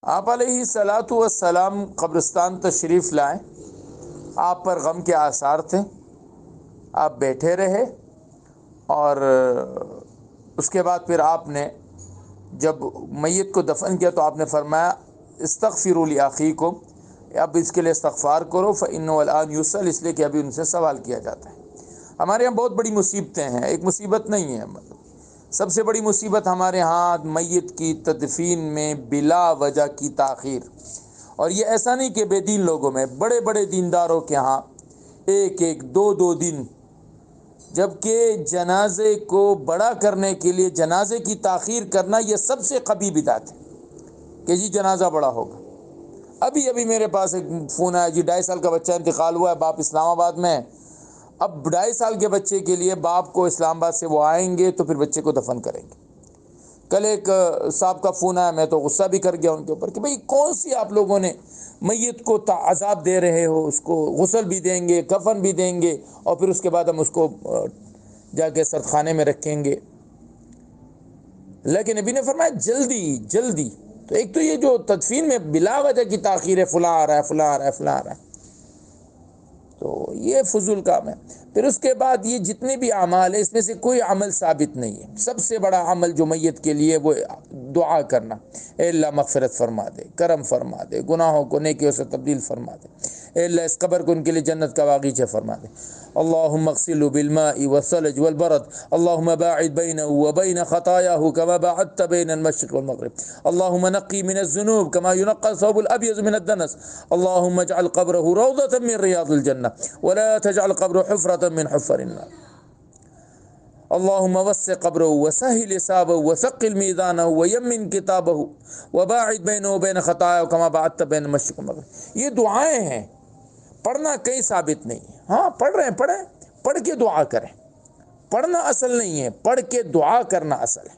آپ علیہ الصلاۃ والسلام قبرستان تشریف لائیں، آپ پر غم کے آثار تھے، آپ بیٹھے رہے، اور اس کے بعد پھر آپ نے جب میت کو دفن کیا تو آپ نے فرمایا استغفروا لاخیکم، اب اس کے لیے استغفار کرو فإنه الآن یسأل، اس لیے کہ ابھی ان سے سوال کیا جاتا ہے۔ ہمارے یہاں بہت بڑی مصیبتیں ہیں، ایک مصیبت نہیں ہے، سب سے بڑی مصیبت ہمارے ہاں میت کی تدفین میں بلا وجہ کی تاخیر۔ اور یہ ایسا نہیں کہ بے دین لوگوں میں، بڑے بڑے دینداروں کے ہاں ایک ایک دو دو دن، جبکہ جنازے کو بڑا کرنے کے لیے جنازے کی تاخیر کرنا یہ سب سے قبیح بدعت ہے کہ جی جنازہ بڑا ہوگا۔ ابھی میرے پاس ایک فون آیا، جی 2.5 سال کا بچہ انتقال ہوا ہے، باپ اسلام آباد میں ہے، اب 2.5 سال کے بچے کے لیے باپ کو اسلام آباد سے وہ آئیں گے تو پھر بچے کو دفن کریں گے۔ کل ایک صاحب کا فون آیا، میں تو غصہ بھی کر گیا ان کے اوپر کہ بھئی کون سی آپ لوگوں نے میت کو عذاب دے رہے ہو، اس کو غسل بھی دیں گے، کفن بھی دیں گے، اور پھر اس کے بعد ہم اس کو جا کے سرد خانے میں رکھیں گے۔ لیکن نبی نے فرمایا جلدی جلدی۔ تو ایک تو یہ جو تدفین میں بلا وجہ کی تاخیر ہے، فلاں آ رہا ہے فلاں آ رہا ہے فلاں آ رہا ہے، تو یہ فضول کام ہے۔ پھر اس کے بعد یہ جتنے بھی اعمال ہیں اس میں سے کوئی عمل ثابت نہیں ہے۔ سب سے بڑا عمل جو میت کے لیے وہ دعا کرنا، اے اللہ مغفرت فرما دے، کرم فرما دے، گناہوں کو نیکیوں سے تبدیل فرما دے، اے اللہ اس قبر کو ان کے لیے جنت کا باغیچہ فرما دے۔ اللهم اغسله بالماء والثلج والبرد، اللهم باعد بينه وبين خطاياه كما باعدت بين المشرق والمغرب، اللهم نقي من الذنوب كما ينقى الثوب الأبيض من الدنس، اللهم اجعل قبره روضة من رياض الجنة ولا تجعل قبره حفرة من حفر النار، اللهم وسع قبره وسهل حسابه وثقل ميزانه ويمن كتابه وباعد بينه وبين خطاياه كما باعدت بين المشرق والمغرب۔ یہ دعائیں ہیں، پڑھنا کہیں ثابت نہیں ہے۔ ہاں پڑھ رہے ہیں، پڑھیں، پڑھ کے دعا کریں، پڑھنا اصل نہیں ہے، پڑھ کے دعا کرنا اصل ہے۔